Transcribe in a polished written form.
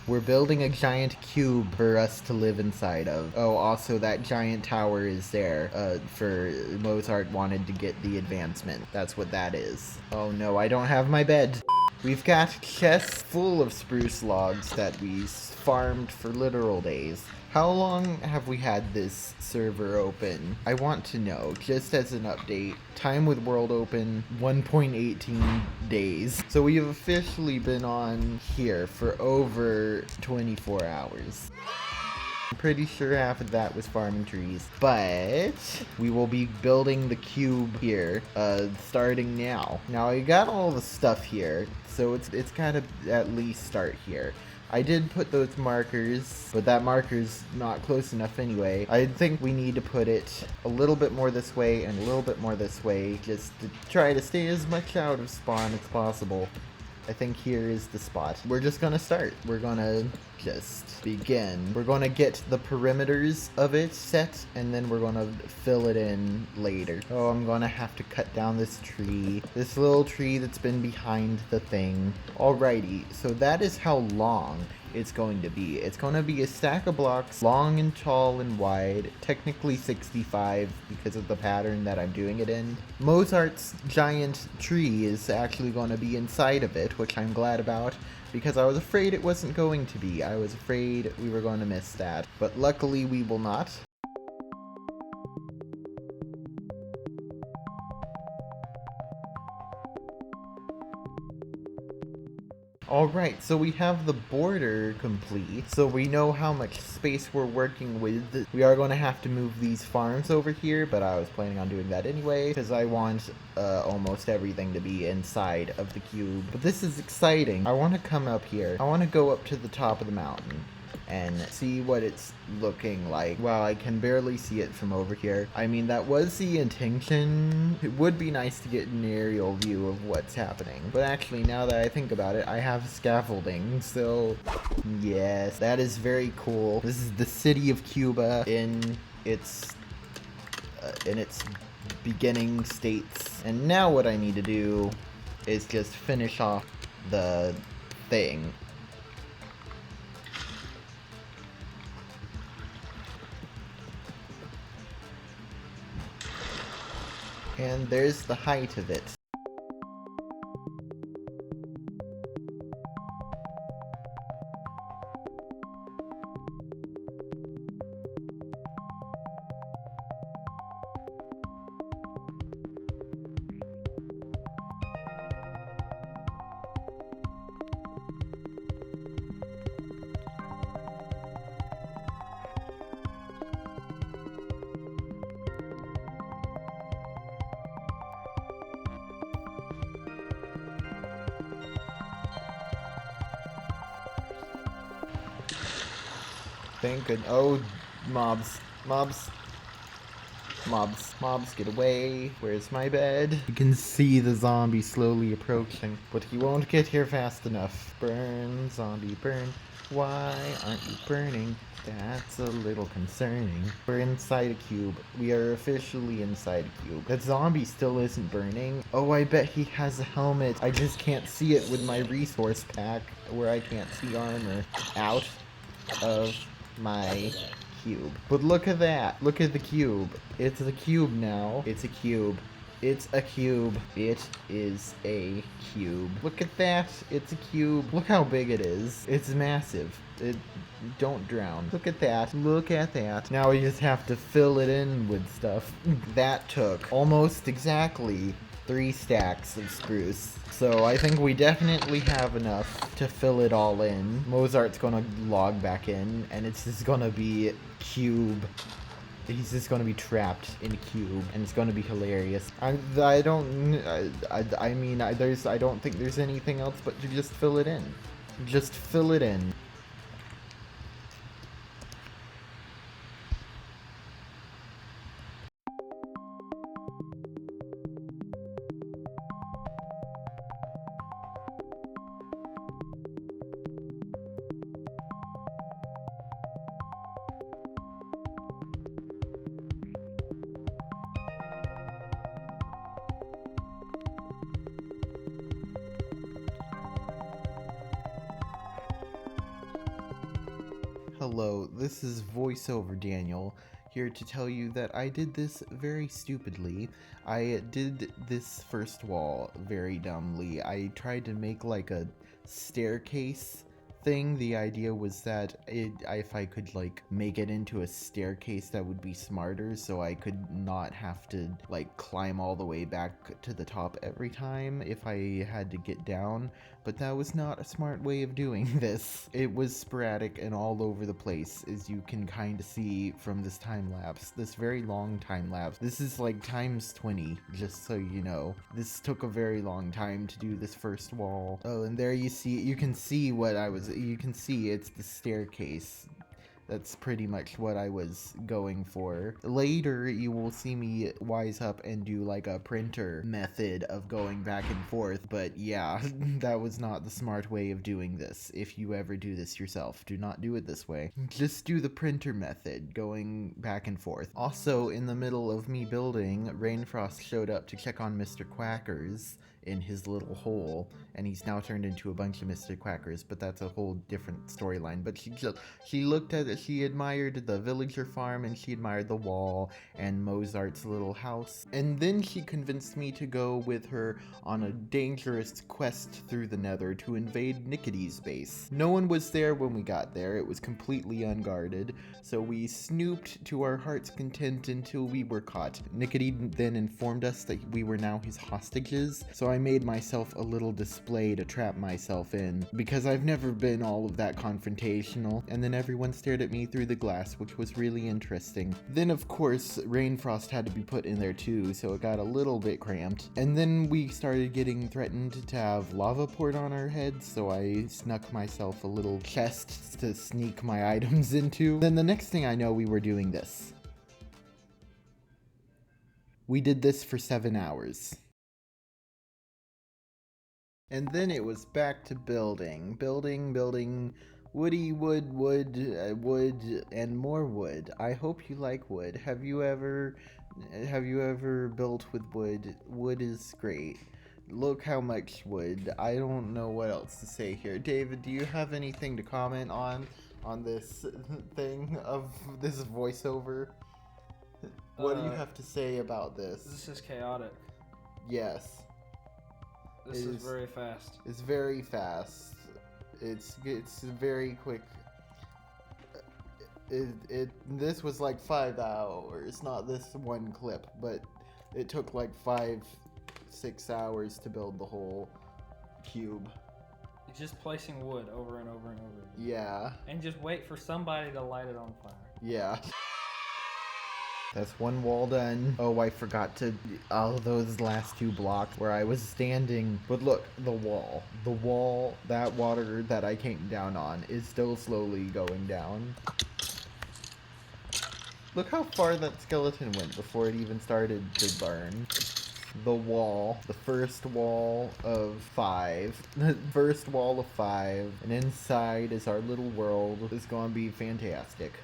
We're building a giant cube for us to live inside of. Oh, also that giant tower is there. For Mozart wanted to get the advancement. That's what that is. Oh no, I don't have my bed. We've got chests full of spruce logs that we farmed for literal days. How long have we had this server open? I want to know, just as an update. Time with world open, 1.18 days. So we have officially been on here for over 24 hours. I'm pretty sure half of that was farming trees, but we will be building the cube here, starting now. Now I got all the stuff here, so it's kind of at least start here. I did put those markers, but that marker's not close enough anyway. I think we need to put it a little bit more this way and a little bit more this way, just to try to stay as much out of spawn as possible. I think here is the spot. We're just gonna start. We're gonna just begin. We're gonna get the perimeters of it set, and then we're gonna fill it in later. Oh, I'm gonna have to cut down this tree. This little tree that's been behind the thing. Alrighty, so that is how long it's going to be. It's going to be a stack of blocks, long and tall and wide, technically 65 because of the pattern that I'm doing it in. Mozart's giant tree is actually going to be inside of it, which I'm glad about, because I was afraid it wasn't going to be. I was afraid we were going to miss that, but luckily we will not. Alright, so we have the border complete, so we know how much space we're working with. We are going to have to move these farms over here, but I was planning on doing that anyway, because I want almost everything to be inside of the cube. But this is exciting. I want to come up here. I want to go up to the top of the mountain and see what it's looking like. Wow, I can barely see it from over here. I mean, that was the intention. It would be nice to get an aerial view of what's happening. But actually, now that I think about it, I have scaffolding, so yes, that is very cool. This is the city of Cuba in its beginning states. And now what I need to do is just finish off the thing. And there's the height of it. Thank goodness. Oh, mobs. Mobs. Mobs. Mobs, get away. Where's my bed? You can see the zombie slowly approaching, but he won't get here fast enough. Burn, zombie, burn. Why aren't you burning? That's a little concerning. We're inside a cube. We are officially inside a cube. That zombie still isn't burning. Oh, I bet he has a helmet. I just can't see it with my resource pack, where I can't see armor out of my cube. But look at that. Look at the cube. It's a cube now. It's a cube. It's a cube. It is a cube. Look at that. It's a cube. Look how big it is. It's massive. Don't drown. Look at that. Look at that. Now we just have to fill it in with stuff. That took almost exactly 3 stacks of spruce. So I think we definitely have enough to fill it all in. Mozart's gonna log back in, and it's just gonna be cube. He's just gonna be trapped in a cube, and it's gonna be hilarious. I mean, I don't think there's anything else but to just fill it in. Just fill it in. Hello, this is voiceover Daniel, here to tell you that I did this very stupidly. I did this first wall very dumbly. I tried to make like a staircase thing. The idea was that if I could like make it into a staircase, that would be smarter, so I could not have to like climb all the way back to the top every time if I had to get down. But that was not a smart way of doing this. It was sporadic and all over the place, as you can kind of see from this time lapse, this very long time lapse. This is like times 20, just so you know. This took a very long time to do this first wall. Oh, and there you see, you can see it's the staircase. That's pretty much what I was going for. Later, you will see me wise up and do like a printer method of going back and forth, but yeah, that was not the smart way of doing this. If you ever do this yourself, do not do it this way. Just do the printer method, going back and forth. Also, in the middle of me building, Rainfrost showed up to check on Mr. Quackers in his little hole, and he's now turned into a bunch of Mr. Quackers, but that's a whole different storyline. But she looked at it, she admired the villager farm, and she admired the wall and Mozart's little house. And then she convinced me to go with her on a dangerous quest through the nether to invade Nickety's base. No one was there when we got there, it was completely unguarded, so we snooped to our heart's content until we were caught. Nickety then informed us that we were now his hostages, so I made myself a little display to trap myself in, because I've never been all of that confrontational, and then everyone stared at me through the glass, which was really interesting. Then of course, Rainfrost had to be put in there too, so it got a little bit cramped. And then we started getting threatened to have lava poured on our heads, so I snuck myself a little chest to sneak my items into. Then the next thing I know, we were doing this. We did this for 7 hours. And then it was back to building, woody wood, and more wood. I hope you like wood. Have you ever built with wood? Wood is great. Look how much wood. I don't know what else to say here. David, do you have anything to comment on this thing of this voiceover? What do you have to say about this? This is chaotic. Yes. This is very fast. It's very fast. It's very quick. This was like 5 hours, not this one clip, but it took like 5-6 hours to build the whole cube. Just placing wood over and over and over again. Yeah. And just wait for somebody to light it on fire. Yeah. That's one wall done. Oh, I forgot to, all those last 2 blocks where I was standing. But look, the wall, that water that I came down on is still slowly going down. Look how far that skeleton went before it even started to burn. The wall, the first wall of 5. The first wall of 5. And inside is our little world. It's gonna be fantastic.